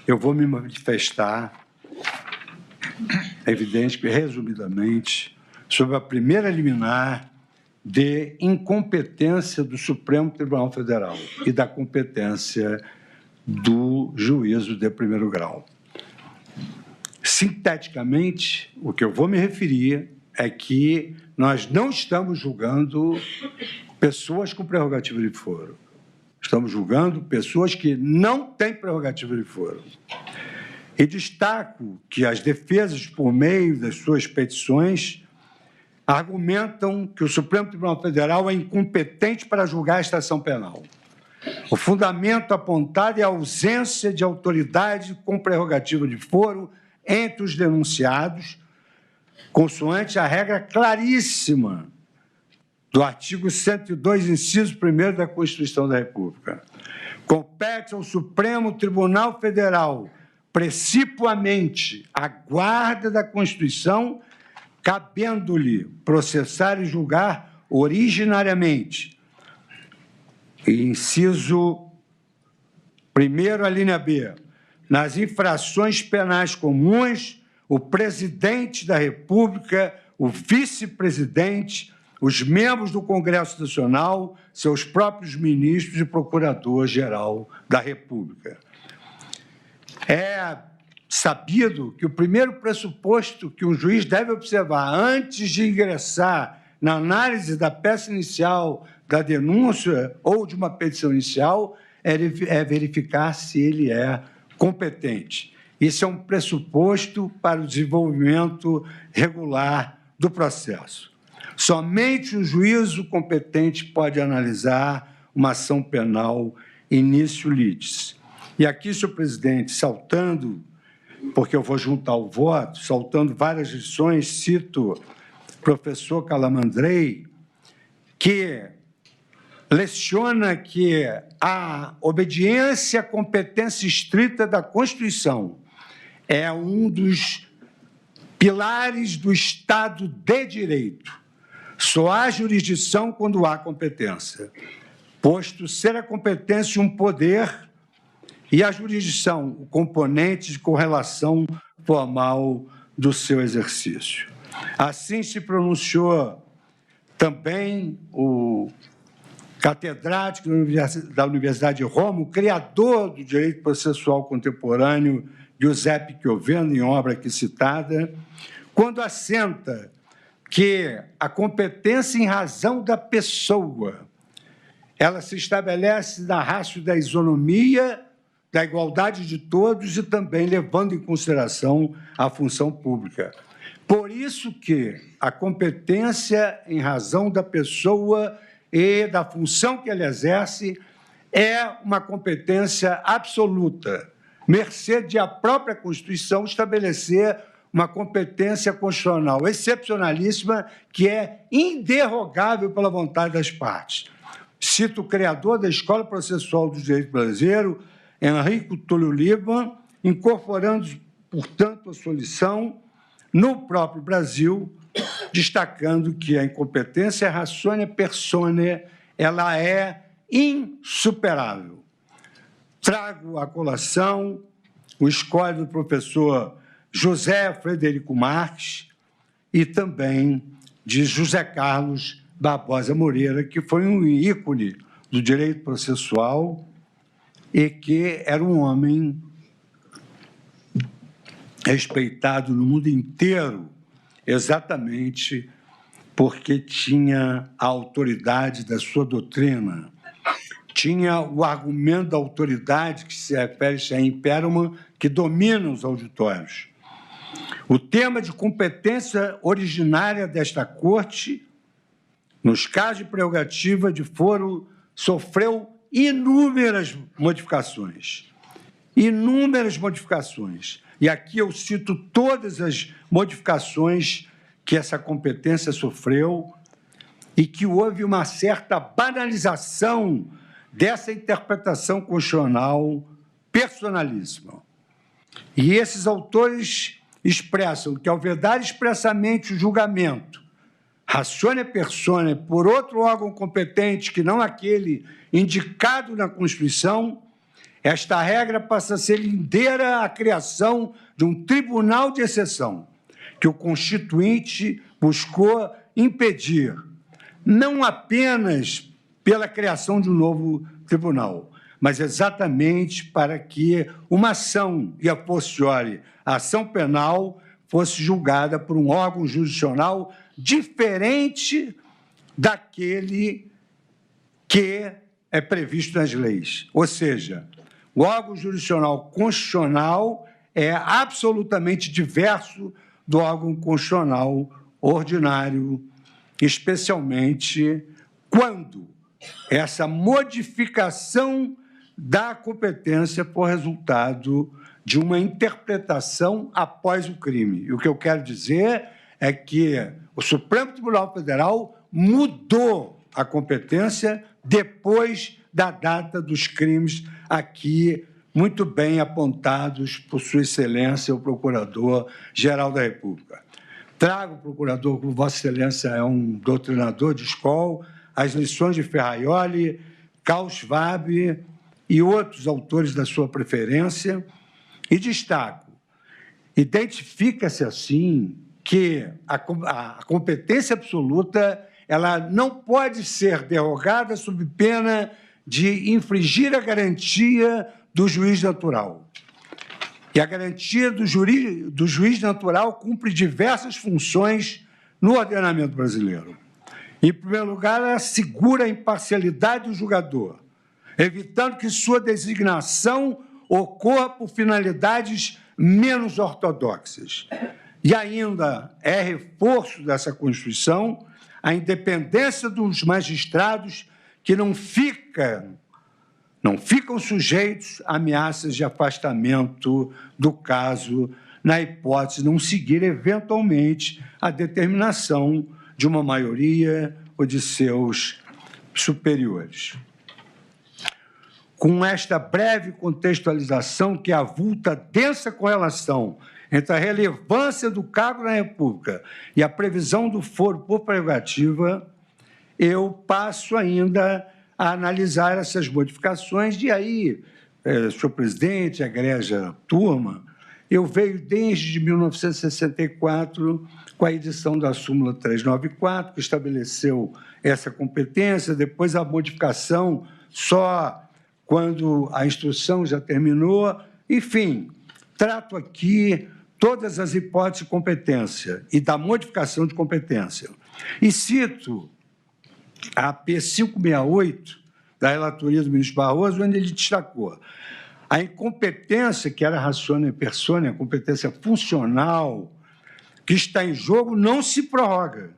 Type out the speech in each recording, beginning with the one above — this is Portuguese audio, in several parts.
eu vou me manifestar, é evidente que, resumidamente, sobre a primeira liminar de incompetência do Supremo Tribunal Federal e da competência do juízo de primeiro grau. Sinteticamente, o que eu vou me referir é que nós não estamos julgando pessoas com prerrogativa de foro. Estamos julgando pessoas que não têm prerrogativa de foro. E destaco que as defesas, por meio das suas petições, argumentam que o Supremo Tribunal Federal é incompetente para julgar esta ação penal. O fundamento apontado é a ausência de autoridade com prerrogativa de foro entre os denunciados, consoante a regra claríssima do artigo 102, inciso 1º da Constituição da República. Compete ao Supremo Tribunal Federal, precipuamente, a guarda da Constituição, cabendo-lhe processar e julgar originariamente. E inciso 1º, a linha B, nas infrações penais comuns, o presidente da República, o vice-presidente, os membros do Congresso Nacional, seus próprios ministros e procurador-geral da República. É sabido que o primeiro pressuposto que um juiz deve observar antes de ingressar na análise da peça inicial, da denúncia ou de uma petição inicial, é verificar se ele é competente. Isso é um pressuposto para o desenvolvimento regular do processo. Somente o juízo competente pode analisar uma ação penal início litis. E aqui, senhor presidente, saltando, porque eu vou juntar o voto, saltando várias lições, cito o professor Calamandrei, que leciona que a obediência à competência estrita da Constituição é um dos pilares do Estado de Direito. Só há jurisdição quando há competência, posto ser a competência um poder e a jurisdição o componente de correlação formal do seu exercício. Assim se pronunciou também o catedrático da Universidade de Roma, o criador do direito processual contemporâneo, Giuseppe Chioveno, em obra aqui citada, quando assenta que a competência em razão da pessoa, ela se estabelece na ratio da isonomia, da igualdade de todos e também levando em consideração a função pública. Por isso que a competência em razão da pessoa e da função que ele exerce é uma competência absoluta, mercê de a própria Constituição estabelecer uma competência constitucional excepcionalíssima que é inderrogável pela vontade das partes. Cito o criador da Escola Processual do Direito Brasileiro, Enrico Túlio Liban, incorporando, portanto, a sua lição no próprio Brasil, destacando que a incompetência ratione personae, ela é insuperável. Trago à colação o escolho do professor José Frederico Marques e também de José Carlos Barbosa Moreira, que foi um ícone do direito processual e que era um homem respeitado no mundo inteiro, exatamente porque tinha a autoridade da sua doutrina, tinha o argumento da autoridade que se refere a Imperman, que domina os auditórios. O tema de competência originária desta Corte, nos casos de prerrogativa de foro, sofreu inúmeras modificações. Inúmeras modificações. E aqui eu cito todas as modificações que essa competência sofreu e que houve uma certa banalização dessa interpretação constitucional personalíssima. E esses autores expressam que, ao vedar expressamente o julgamento, ratione personae, por outro órgão competente que não aquele indicado na Constituição, esta regra passa a ser lindeira à criação de um tribunal de exceção, que o Constituinte buscou impedir, não apenas pela criação de um novo tribunal, mas exatamente para que uma ação, e a posteriori a ação penal, fosse julgada por um órgão jurisdicional diferente daquele que é previsto nas leis. Ou seja, o órgão jurisdicional constitucional é absolutamente diverso do órgão constitucional ordinário, especialmente quando essa modificação da competência for resultado de uma interpretação após o crime. E o que eu quero dizer é que o Supremo Tribunal Federal mudou a competência depois da data dos crimes aqui muito bem apontados por Sua Excelência, o Procurador-Geral da República. Trago, procurador, como Vossa Excelência é um doutrinador de escola, as lições de Ferraioli, Karl Schwab e outros autores da sua preferência, e destaco, identifica-se assim que a competência absoluta ela não pode ser derrogada sob pena de infringir a garantia do juiz natural. E a garantia do juiz natural cumpre diversas funções no ordenamento brasileiro. Em primeiro lugar, ela assegura a imparcialidade do julgador, evitando que sua designação ocorra por finalidades menos ortodoxas. E ainda é reforço dessa Constituição a independência dos magistrados que não ficam sujeitos a ameaças de afastamento do caso, na hipótese de não seguir eventualmente a determinação de uma maioria ou de seus superiores. Com esta breve contextualização que avulta a densa correlação entre a relevância do cargo na República e a previsão do foro por prerrogativa, eu passo ainda a analisar essas modificações, e aí, senhor presidente, egrégia turma, eu venho desde 1964 com a edição da súmula 394, que estabeleceu essa competência, depois a modificação só quando a instrução já terminou. Enfim, trato aqui todas as hipóteses de competência e da modificação de competência. E cito a P568, da relatoria do ministro Barroso, onde ele destacou a incompetência, que era ratione persone, a competência funcional, que está em jogo, não se prorroga,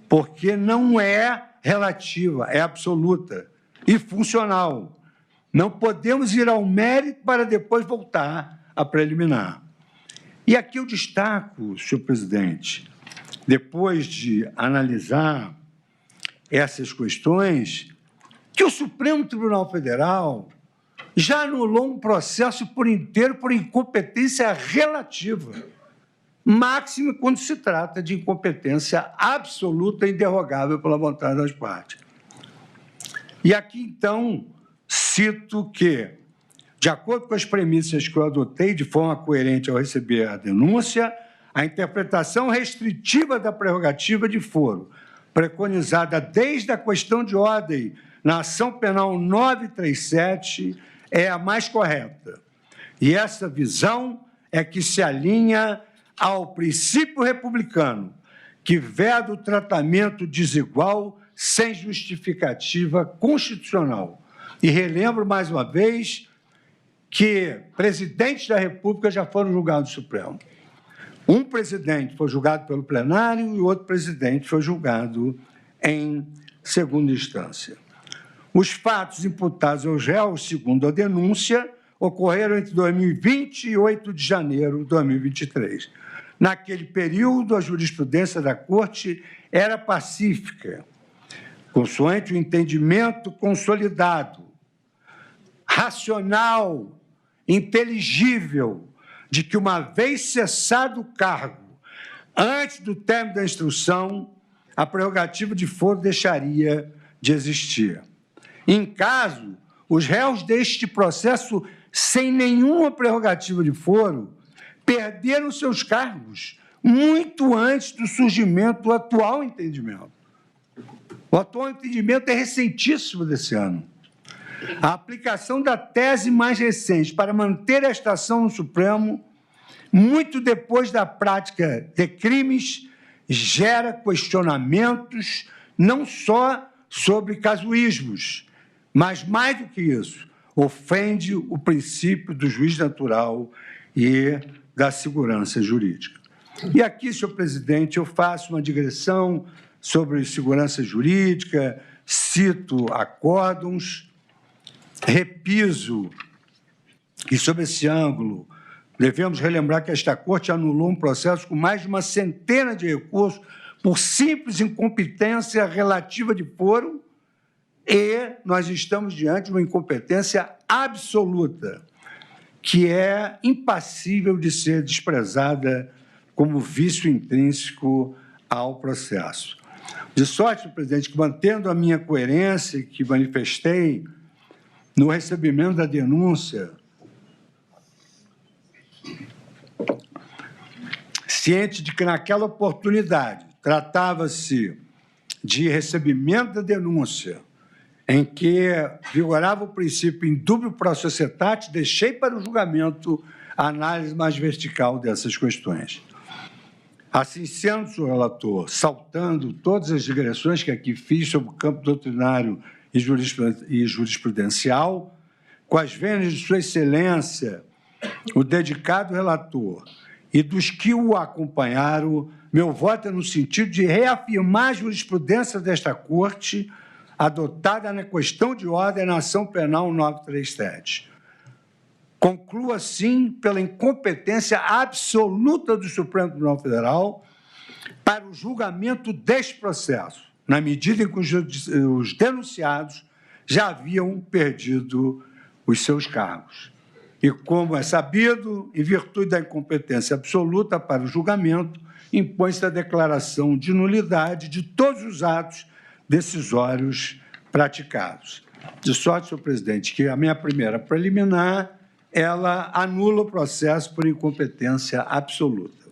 porque não é relativa, é absoluta e funcional. Não podemos ir ao mérito para depois voltar à preliminar. E aqui eu destaco, senhor presidente, depois de analisar essas questões, que o Supremo Tribunal Federal já anulou um processo por inteiro por incompetência relativa, máximo quando se trata de incompetência absoluta e inderrogável pela vontade das partes. E aqui, então, cito que, de acordo com as premissas que eu adotei de forma coerente ao receber a denúncia, a interpretação restritiva da prerrogativa de foro, preconizada desde a questão de ordem na ação penal 937, é a mais correta. E essa visão é que se alinha ao princípio republicano, que veda o tratamento desigual sem justificativa constitucional. E relembro mais uma vez que presidentes da República já foram julgados no Supremo. Um presidente foi julgado pelo plenário e o outro presidente foi julgado em segunda instância. Os fatos imputados aos réus, segundo a denúncia, ocorreram entre 2020 e 8 de janeiro de 2023. Naquele período, a jurisprudência da Corte era pacífica, consoante o entendimento consolidado, racional, inteligível, de que, uma vez cessado o cargo, antes do término da instrução, a prerrogativa de foro deixaria de existir. Em caso, os réus deste processo, sem nenhuma prerrogativa de foro, perderam seus cargos muito antes do surgimento do atual entendimento. O atual entendimento é recentíssimo desse ano. A aplicação da tese mais recente para manter esta ação no Supremo, muito depois da prática de crimes, gera questionamentos não só sobre casuísmos, mas, mais do que isso, ofende o princípio do juiz natural e da segurança jurídica. E aqui, senhor presidente, eu faço uma digressão sobre segurança jurídica, cito acórdons, repiso que, sob esse ângulo, devemos relembrar que esta Corte anulou um processo com mais de uma centena de recursos por simples incompetência relativa de foro, e nós estamos diante de uma incompetência absoluta, que é impassível de ser desprezada como vício intrínseco ao processo. De sorte, senhor presidente, que, mantendo a minha coerência que manifestei no recebimento da denúncia, ciente de que, naquela oportunidade, tratava-se de recebimento da denúncia, em que vigorava o princípio indubio pro societate, deixei para o julgamento a análise mais vertical dessas questões. Assim sendo, senhor relator, saltando todas as digressões que aqui fiz sobre o campo doutrinário e jurisprudencial, com as vênias de sua excelência, o dedicado relator, e dos que o acompanharam, meu voto é no sentido de reafirmar a jurisprudência desta Corte, adotada na questão de ordem na ação penal 937. Concluo, assim, pela incompetência absoluta do Supremo Tribunal Federal para o julgamento deste processo, na medida em que os denunciados já haviam perdido os seus cargos. E, como é sabido, em virtude da incompetência absoluta para o julgamento, impõe-se a declaração de nulidade de todos os atos decisórios praticados. De sorte, senhor presidente, que a minha primeira preliminar, ela anula o processo por incompetência absoluta.